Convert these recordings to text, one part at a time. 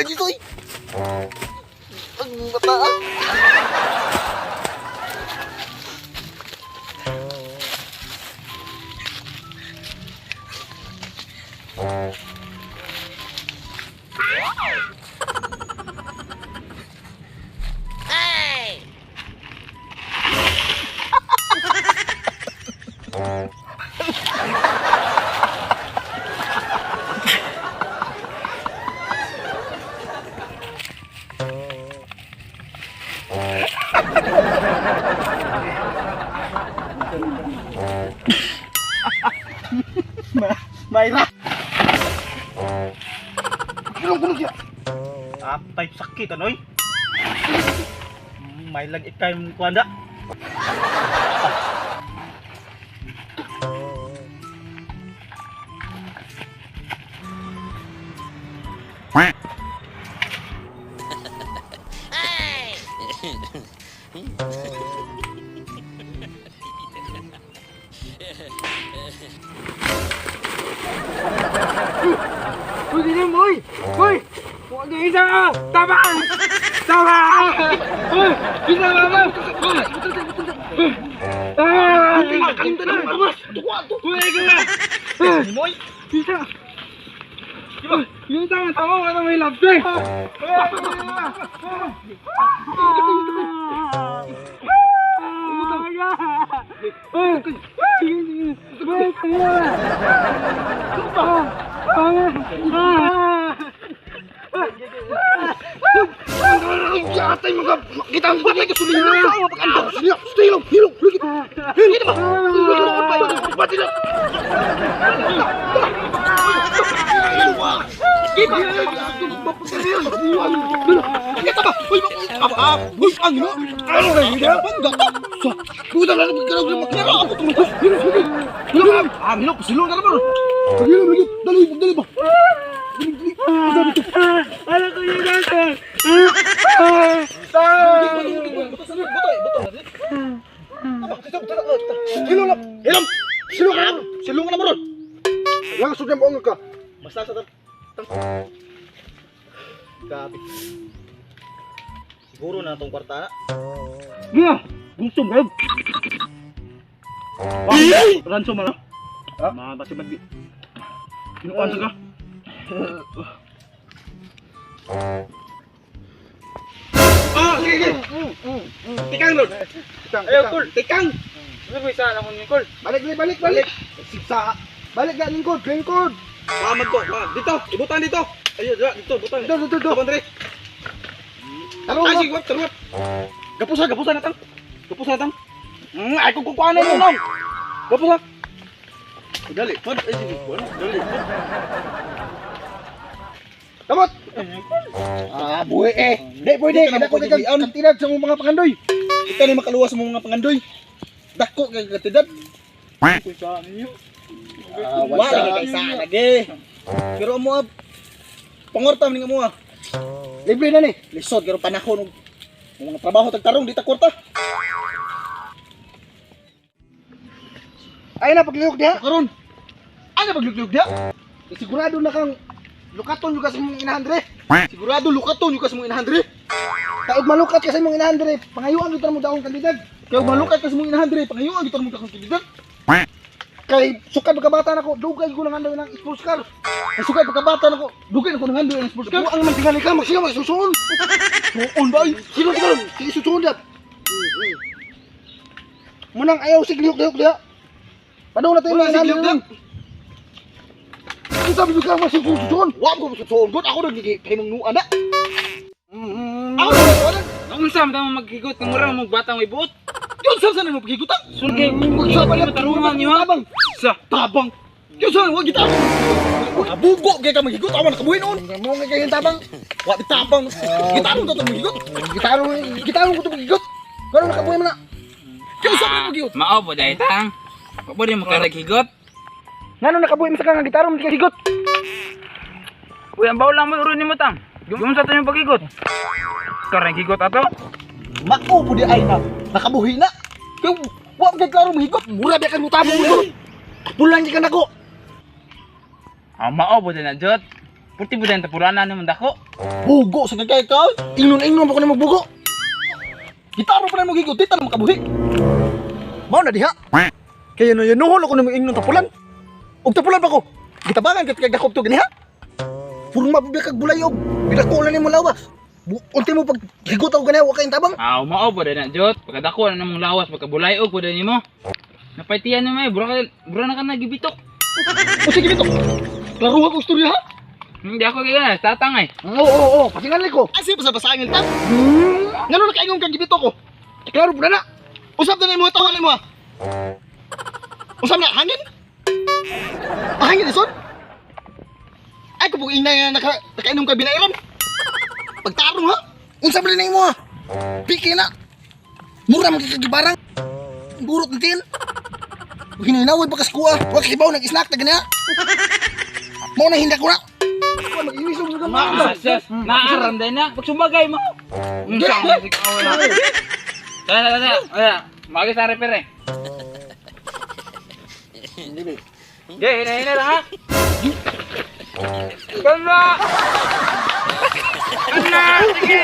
dito eh. Ang mata ah. Mayra. Gulong siya. Apay sakit anoy. May lag ikay mo kuanda. Uy, dilim, uy! Uy! Huwag na isa ka! Tama! Tama! Uy! Isa ka ba? Kalimta na! Amas! Uy, ikaw na! Moy. Isa! Yung tama, wala may labde! Sige! Uy, kaya! Atay mga kita ang patay ka sulihin na sa pagkanda. Hilong. Hilong ba? Pati na. Kita. Kita ba? Uy, ang ino. Ano na yun? Puta na nagkakaroon ng maklaro. Hilong. Hilong. Silong ka naman. Hilong. Dali ba? Alam ko yung gagawin! Silong ka naman ron. Langsung na maunga ka. Basta sa Gabi. Siguro na tong kwarta na. Gila! Gusto mo! Ransom ano? Ha? Mga basibad. Kinukuhan sa ka? Sige. Tikang ron. Ayaw, Kul! Tikang. Ano ba isa? Alam mo niyo, Kul? Balik. Siksa. Balik ka, lingkod. Pamad ko. Dito. Ibutan dito. Ayun, dito. Butan. Dito. Andre. Tarong Ay, mo. sige, tarong. Gapusa na tang. Ay, kung kukuha na yun, nong. Gapusa. Dali. Ay, sige. Dali. Kamot. Buhay eh. Di pwede. Kada ko katinad sa mga pangandoy. Ika na makaluwas sa mga pangandoy. Dako kay katidad. Kusa niyo. Wala kay sa lagi. Pero mo pangorta man mo. Libre na ni. Lisod pero panahon ng mga trabaho tagtarong di ta kwarta. Ay na pagliyog diha. Karon. Ano pagliyog diha? Sigurado na kang lukaton juga sa mong inahandre. Sigurado lukaton yung kas mong inahandre. Taog malukat ka sa mong inahandre. Pangayuan kita mo daong kandidat. Kaya malukat kas mong inahandre pangayuan gitar mo dakong kandidat. Kay sukay pagkabata nako, dugay ko nang andoy ng sports car. Kay sukay pagkabata nako, dugay ko nang andoy ng sports car. Ang magtingali ka, magsiya magsusun. On ba? Sino si susun dat. Munang ayaw sigliyok diha. Padung na tayo Wala mga sigliyok inahandre. Ang sabi ko ka masusun. Wa ko susun gud ako nagigi himong nuan na. Ako na. Ang sam tama maghigot ng murang mong batang may buot. Yun sa mo pagigutan. Sulgay mo Sa pala tarungan niyo ha. Tabang. Sa Tabang. Yun sa wa kita. Abugo kay ka magigot awan kabuhi noon. Mo nga kayong tabang. Wa bitabang. Gitarong to magigot. Gitarong ko to pagigot. Karon nakabuhay man na. Yun sa mo magigot. Mao po dahil tang. Pwede mo ka naghigot. Ngano nakabuhay mo sa kang gitarong di ka higot. Uy, ang bawal lang mo urunin mo tang. Gumon sa tayo yung paghigot. Karang higot ato. Mako po di ay na. Nakabuhi na. Kaya wa kay klaro mahigot. Mura biya kan mo tabong mo. Bulan di ka nako. Ang mao po din na jot. Puti mo din tapuranan naman dako. Bugo sa kagay ka. Ingnon pa ko na magbugo. Gitaro pa na magigot, di tanong makabuhi. Mao na diha. Kaya no yan nuhol ako na ingnon tapulan. Og tapulan pa ko. Gitabangan kat kagakop to ganiha. Puro mabibig kag bulay og bidakulan nimo lawas. Unti mo pag higot ako ganiha wa kay tabang. Mao po na jot. Pagkadako na namong lawas pagkabulayog po din nimo. Napaitian mo bura na ka nagibitok. O sige dito. Klaro ako istorya ha. Hindi ako kaya tatang ay. Oo, pasingan ko. Ay sige pasangil ta. Ngano na kaingong kag gibito ko. Klaro pud na. Usap na nimo tawon nimo. Usap na hangin. Hangin isod. Ay ko pug inay nakainom ka binairan. Pagtarong ha. Unsa ba nimo ha? Piki na. Mura man kay barang. Burot natin. Hininawad pa kaskuha. Wa kibaw nag-snack ta ganya. Mo na hinda ko na. Mag-iwisog na Naaram din na. Pagsumagay mo. Saan si kawa na. Dala. Magis na repair eh. Hina lang ha. Kala! Sige!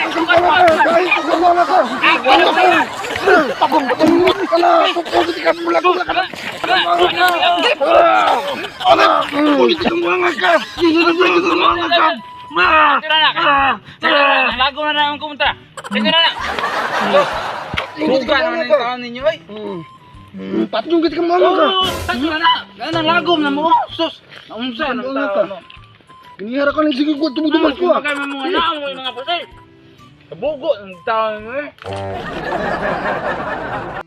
Lago na naman kumunta. Sige na na. Buga naman yung taon ninyo ay. Patong kita ka ka. Sige na na. Ganang lagom na mo. Sus. Naunsa ng taon mo. Inihara ka lang sige ko tumudumas ko. Bagay mo mga naong mo mga pusay. Kabugo ng taon mo eh.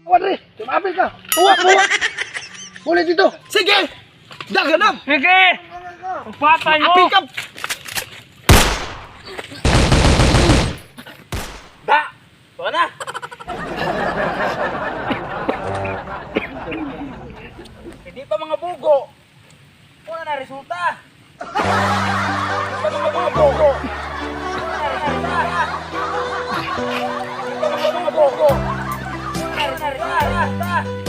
Wadre, tumapil ka. Tuwa. Kulit dito. Sige. Daganam. Sige! Patay mo! Apil ka. Da! Tuwa na! Hindi pa mga bugo. Wala na resulta. Hindi pa mga bugo. Wala na resulta. Hindi pa mga bugo. Wala na resulta.